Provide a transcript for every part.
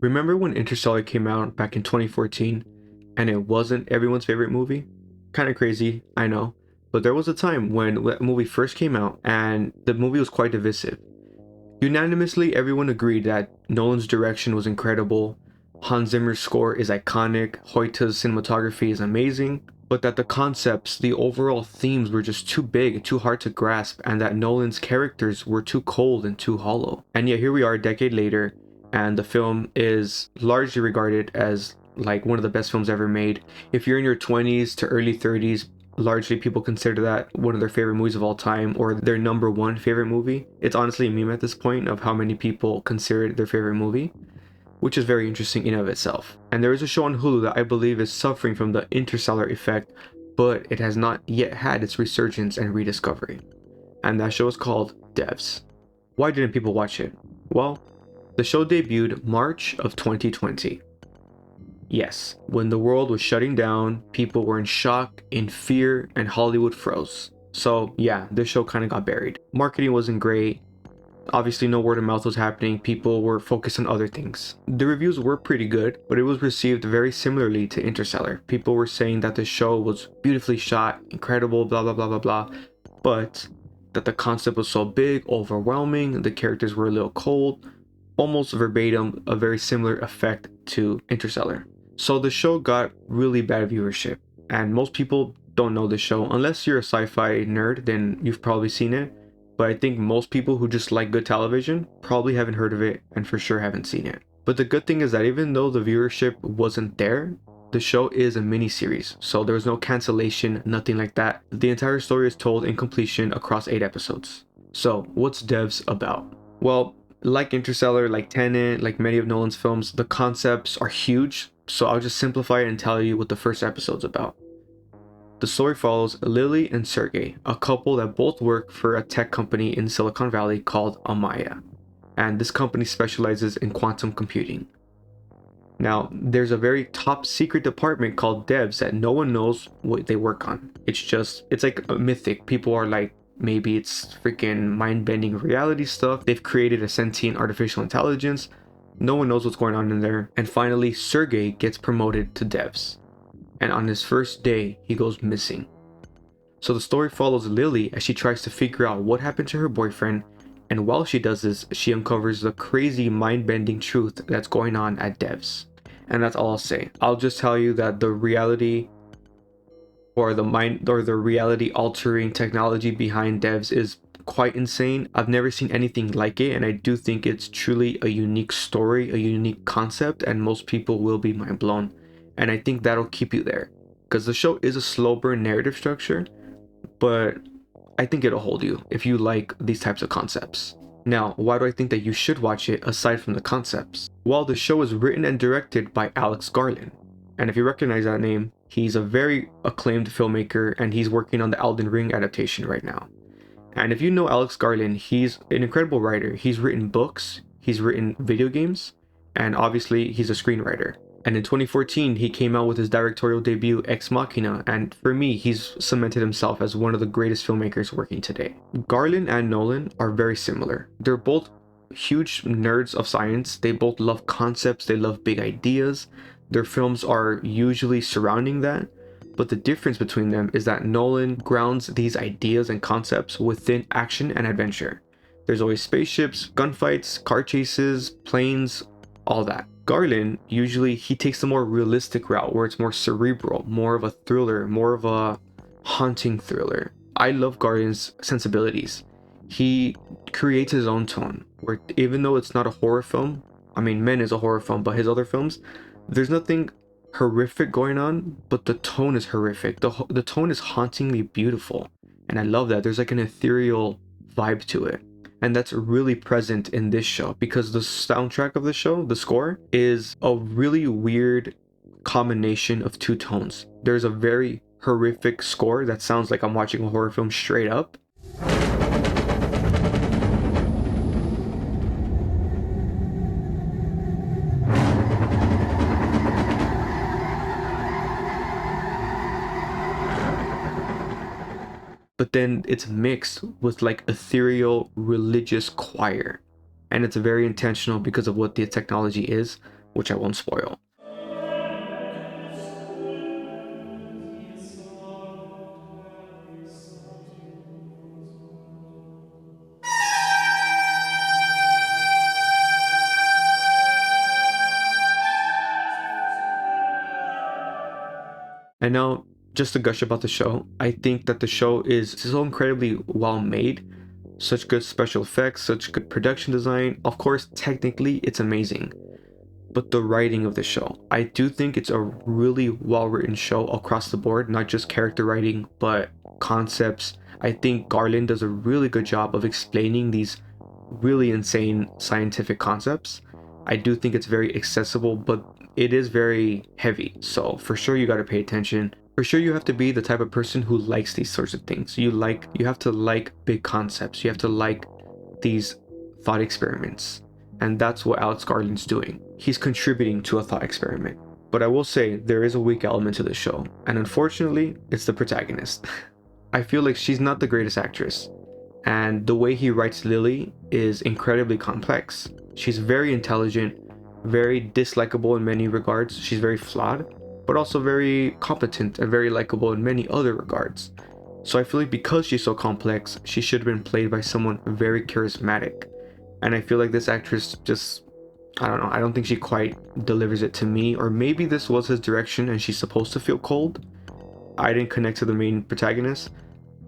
Remember when Interstellar came out back in 2014 and it wasn't everyone's favorite movie? Kind of crazy, I know. But there was a time when that movie first came out and the movie was quite divisive. Unanimously, everyone agreed that Nolan's direction was incredible, Hans Zimmer's score is iconic, Hoyta's cinematography is amazing, but that the concepts, the overall themes were just too big and too hard to grasp, and that Nolan's characters were too cold and too hollow. And yet here we are a decade later, and the film is largely regarded as like one of the best films ever made. If you're in your 20s to early 30s, largely people consider that one of their favorite movies of all time or their number one favorite movie. It's honestly a meme at this point of how many people consider it their favorite movie, which is very interesting in of itself. And there is a show on Hulu that I believe is suffering from the Interstellar effect, but it has not yet had its resurgence and rediscovery. And that show is called DEVS. Why didn't people watch it? Well, the show debuted March of 2020. Yes, when the world was shutting down, people were in shock, in fear, and Hollywood froze. So yeah, this show kind of got buried. Marketing wasn't great. Obviously no word of mouth was happening, people were focused on other things. The reviews were pretty good, but it was received very similarly to Interstellar. People were saying that the show was beautifully shot, incredible, blah blah blah blah blah, but that the concept was so big, overwhelming, the characters were a little cold, almost verbatim, a very similar effect to Interstellar. So the show got really bad viewership, and most people don't know the show. Unless you're a sci-fi nerd, then you've probably seen it. But I think most people who just like good television probably haven't heard of it and for sure haven't seen it. But the good thing is that even though the viewership wasn't there, the show is a mini-series, so there was no cancellation, nothing like that. The entire story is told in completion across 8 episodes. So what's DEVS about? Well, like Interstellar, like Tenet, like many of Nolan's films, the concepts are huge, so I'll just simplify it and tell you what the first episode's about. The story follows Lily and Sergey, a couple that both work for a tech company in Silicon Valley called Amaya, and this company specializes in quantum computing. Now, there's a very top secret department called DEVS that no one knows what they work on. It's like a mythic. People are like, maybe it's freaking mind-bending reality stuff. They've created a sentient artificial intelligence. No one knows what's going on in there. And finally, Sergey gets promoted to DEVS. And on his first day, he goes missing. So the story follows Lily as she tries to figure out what happened to her boyfriend, and while she does this, she uncovers the crazy mind-bending truth that's going on at DEVS. And that's all I'll say. I'll just tell you that the reality or the reality altering technology behind DEVS is quite insane. I've never seen anything like it, and I do think it's truly a unique story, a unique concept, and most people will be mind blown. And I think that'll keep you there, because the show is a slow burn narrative structure, but I think it'll hold you if you like these types of concepts. Now, why do I think that you should watch it aside from the concepts? Well, the show is written and directed by Alex Garland. And if you recognize that name, he's a very acclaimed filmmaker and he's working on the Elden Ring adaptation right now. And if you know Alex Garland, he's an incredible writer. He's written books, he's written video games, and obviously he's a screenwriter. And in 2014, he came out with his directorial debut, Ex Machina, and for me, he's cemented himself as one of the greatest filmmakers working today. Garland and Nolan are very similar. They're both huge nerds of science. They both love concepts, they love big ideas. Their films are usually surrounding that. But the difference between them is that Nolan grounds these ideas and concepts within action and adventure. There's always spaceships, gunfights, car chases, planes, all that. Garland, usually he takes the more realistic route where it's more cerebral, more of a thriller, more of a haunting thriller. I love Garland's sensibilities. He creates his own tone, where even though it's not a horror film, I mean, Men is a horror film, but his other films, there's nothing horrific going on, but the tone is horrific. The tone is hauntingly beautiful, and I love that. There's like an ethereal vibe to it. And that's really present in this show because the soundtrack of the show, the score, is a really weird combination of two tones. There's a very horrific score that sounds like I'm watching a horror film straight up. But then it's mixed with like ethereal religious choir, and it's very intentional because of what the technology is. which I won't spoil. And now, just to gush about the show, I think that the show is so incredibly well made, such good special effects, such good production design. Of course, technically, it's amazing. But the writing of the show, I do think it's a really well-written show across the board, not just character writing, but concepts. I think Garland does a really good job of explaining these really insane scientific concepts. I do think it's very accessible, but it is very heavy. So for sure you got to pay attention. For sure you have to be the type of person who likes these sorts of things. You have to like big concepts. You have to like these thought experiments. And that's what Alex Garland's doing. He's contributing to a thought experiment. But I will say there is a weak element to the show. And unfortunately, it's the protagonist. I feel like she's not the greatest actress. And the way he writes Lily is incredibly complex. She's very intelligent, very dislikable in many regards. She's very flawed, but also very competent and very likable in many other regards. So I feel like because she's so complex, she should have been played by someone very charismatic. And I feel like this actress just, I don't know, I don't think she quite delivers it to me. Or maybe this was his direction and she's supposed to feel cold. I didn't connect to the main protagonist.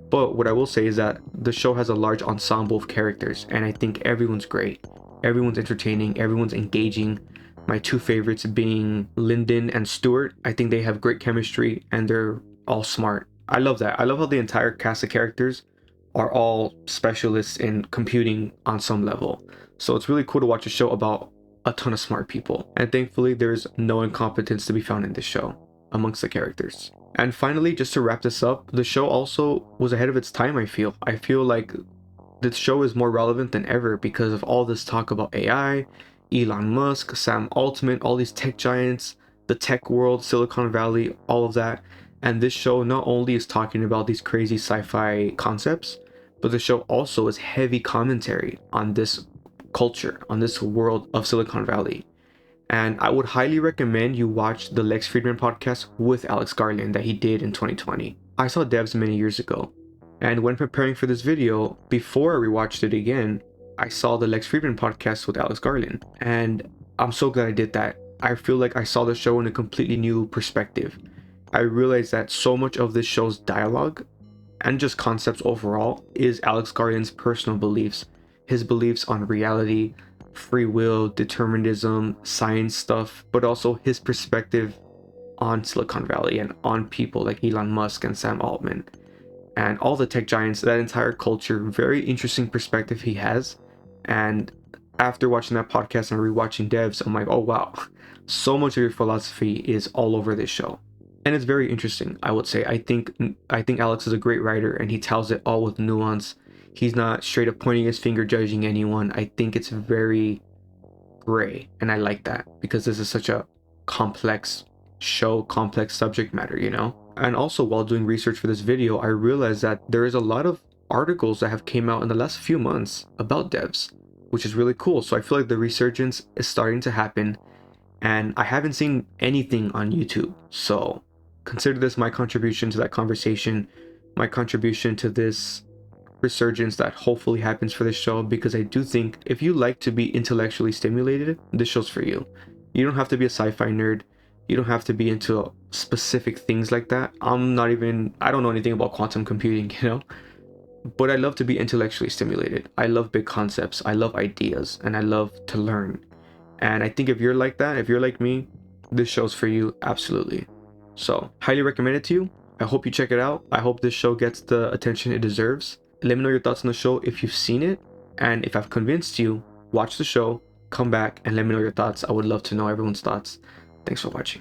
But what I will say is that the show has a large ensemble of characters, and I think everyone's great. Everyone's entertaining, everyone's engaging. My two favorites being Lyndon and Stuart. I think they have great chemistry and they're all smart. I love that. I love how the entire cast of characters are all specialists in computing on some level. So it's really cool to watch a show about a ton of smart people. And thankfully, there's no incompetence to be found in this show amongst the characters. And finally, just to wrap this up, the show also was ahead of its time, I feel. I feel like this show is more relevant than ever because of all this talk about AI, Elon Musk, Sam Altman, all these tech giants, the tech world, Silicon Valley, all of that. And this show not only is talking about these crazy sci-fi concepts, but the show also is heavy commentary on this culture, on this world of Silicon Valley. And I would highly recommend you watch the Lex Fridman podcast with Alex Garland that he did in 2020. I saw DEVS many years ago. And when preparing for this video, before I rewatched it again, I saw the Lex Fridman podcast with Alex Garland. And I'm so glad I did that. I feel like I saw the show in a completely new perspective. I realized that so much of this show's dialogue and just concepts overall is Alex Garland's personal beliefs. His beliefs on reality, free will, determinism, science stuff, but also his perspective on Silicon Valley and on people like Elon Musk and Sam Altman and all the tech giants, that entire culture. Very interesting perspective he has. And after watching that podcast and rewatching DEVS, I'm like, oh wow, so much of your philosophy is all over this show. And it's very interesting, I would say. I think Alex is a great writer and he tells it all with nuance. He's not straight up pointing his finger judging anyone. I think it's very gray, and I like that because this is such a complex show, complex subject matter, you know? And also while doing research for this video, I realized that there is a lot of articles that have came out in the last few months about DEVS, which is really cool. So I feel like the resurgence is starting to happen, and I haven't seen anything on YouTube. So consider this my contribution to that conversation, my contribution to this resurgence that hopefully happens for this show, because I do think if you like to be intellectually stimulated, this show's for you. You don't have to be a sci-fi nerd. You don't have to be into specific things like that. I don't know anything about quantum computing, you know? But I love to be intellectually stimulated. I love big concepts. I love ideas, and I love to learn. And I think if you're like that, if you're like me, this show's for you, absolutely. So, highly recommend it to you. I hope you check it out. I hope this show gets the attention it deserves. Let me know your thoughts on the show if you've seen it. And if I've convinced you, watch the show, come back, and let me know your thoughts. I would love to know everyone's thoughts. Thanks for watching.